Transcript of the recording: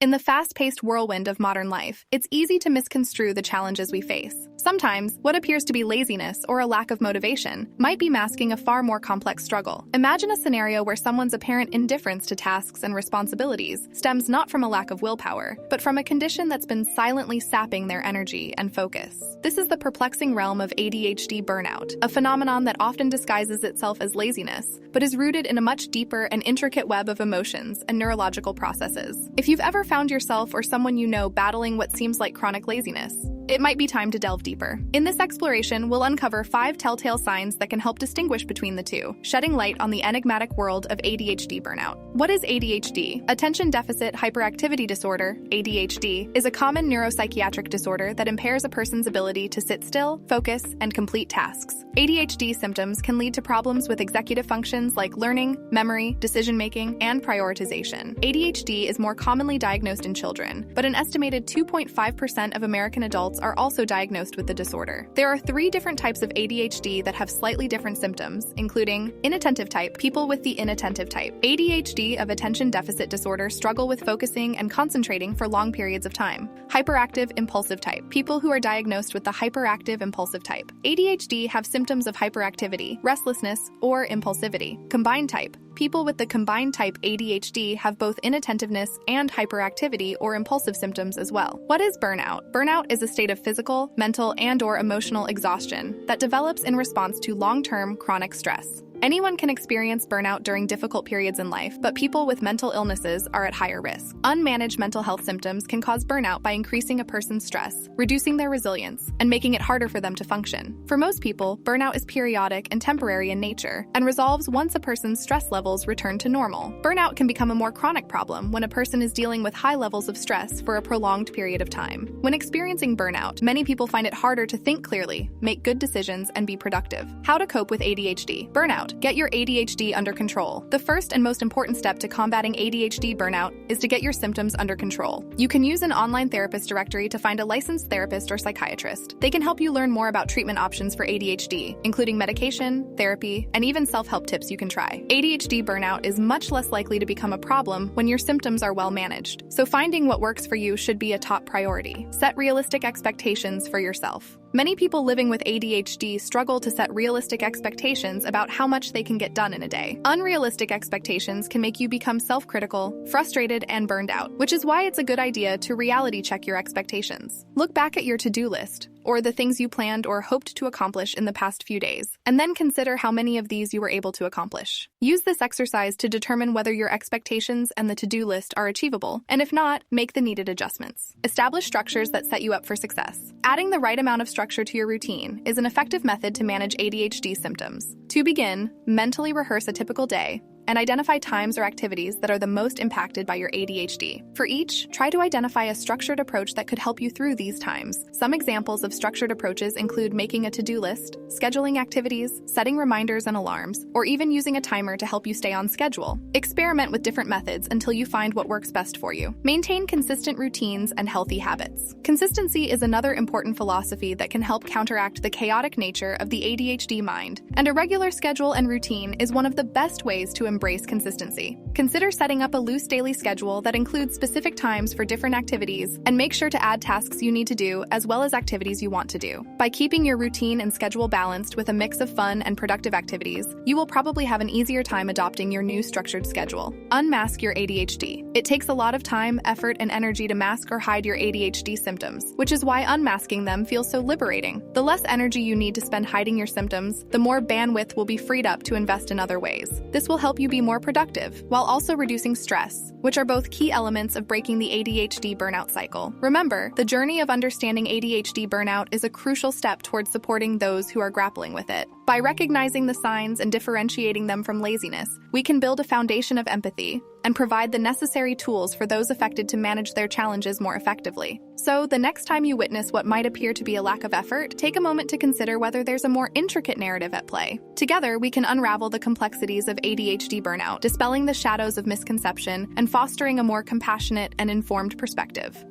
In the fast-paced whirlwind of modern life, it's easy to misconstrue the challenges we face. Sometimes, what appears to be laziness or a lack of motivation might be masking a far more complex struggle. Imagine a scenario where someone's apparent indifference to tasks and responsibilities stems not from a lack of willpower, but from a condition that's been silently sapping their energy and focus. This is the perplexing realm of ADHD burnout, a phenomenon that often disguises itself as laziness, but is rooted in a much deeper and intricate web of emotions and neurological processes. If you've ever found yourself or someone you know battling what seems like chronic laziness, it might be time to delve deeper. In this exploration, we'll uncover 5 telltale signs that can help distinguish between the two, shedding light on the enigmatic world of ADHD burnout. What is ADHD? Attention Deficit Hyperactivity Disorder, ADHD, is a common neuropsychiatric disorder that impairs a person's ability to sit still, focus, and complete tasks. ADHD symptoms can lead to problems with executive functions like learning, memory, decision-making, and prioritization. ADHD is more commonly diagnosed in children, but an estimated 2.5% of American adults are also diagnosed with the disorder. There are 3 different types of ADHD that have slightly different symptoms, including inattentive type, people with the inattentive type. ADHD of attention deficit disorder struggle with focusing and concentrating for long periods of time. Hyperactive impulsive type, people who are diagnosed with the hyperactive impulsive type. ADHD have symptoms of hyperactivity, restlessness, or impulsivity. Combined type, people with the combined type ADHD have both inattentiveness and hyperactivity or impulsive symptoms as well. What is burnout? Burnout is a state of physical, mental, and/or emotional exhaustion that develops in response to long-term chronic stress. Anyone can experience burnout during difficult periods in life, but people with mental illnesses are at higher risk. Unmanaged mental health symptoms can cause burnout by increasing a person's stress, reducing their resilience, and making it harder for them to function. For most people, burnout is periodic and temporary in nature, and resolves once a person's stress levels return to normal. Burnout can become a more chronic problem when a person is dealing with high levels of stress for a prolonged period of time. When experiencing burnout, many people find it harder to think clearly, make good decisions, and be productive. How to cope with ADHD? Burnout. Get your ADHD under control. The first and most important step to combating ADHD burnout is to get your symptoms under control. You can use an online therapist directory to find a licensed therapist or psychiatrist. They can help you learn more about treatment options for ADHD, including medication, therapy, and even self-help tips you can try. ADHD burnout is much less likely to become a problem when your symptoms are well managed. So finding what works for you should be a top priority. Set realistic expectations for yourself. Many people living with ADHD struggle to set realistic expectations about how much they can get done in a day. Unrealistic expectations can make you become self-critical, frustrated, and burned out, which is why it's a good idea to reality check your expectations. Look back at your to-do list, or the things you planned or hoped to accomplish in the past few days, and then consider how many of these you were able to accomplish. Use this exercise to determine whether your expectations and the to-do list are achievable, and if not, make the needed adjustments. Establish structures that set you up for success. Adding the right amount of structure to your routine is an effective method to manage ADHD symptoms. To begin, mentally rehearse a typical day and identify times or activities that are the most impacted by your ADHD. For each, try to identify a structured approach that could help you through these times. Some examples of structured approaches include making a to-do list, scheduling activities, setting reminders and alarms, or even using a timer to help you stay on schedule. Experiment with different methods until you find what works best for you. Maintain consistent routines and healthy habits. Consistency is another important philosophy that can help counteract the chaotic nature of the ADHD mind, and a regular schedule and routine is one of the best ways to embrace consistency. Consider setting up a loose daily schedule that includes specific times for different activities, and make sure to add tasks you need to do as well as activities you want to do. By keeping your routine and schedule balanced with a mix of fun and productive activities, you will probably have an easier time adopting your new structured schedule. Unmask your ADHD. It takes a lot of time, effort, and energy to mask or hide your ADHD symptoms, which is why unmasking them feels so liberating. The less energy you need to spend hiding your symptoms, the more bandwidth will be freed up to invest in other ways. This will help you be more productive, while also reducing stress, which are both key elements of breaking the ADHD burnout cycle. Remember, the journey of understanding ADHD burnout is a crucial step towards supporting those who are grappling with it. By recognizing the signs and differentiating them from laziness, we can build a foundation of empathy and provide the necessary tools for those affected to manage their challenges more effectively. So, the next time you witness what might appear to be a lack of effort, take a moment to consider whether there's a more intricate narrative at play. Together, we can unravel the complexities of ADHD burnout, dispelling the shadows of misconception and fostering a more compassionate and informed perspective.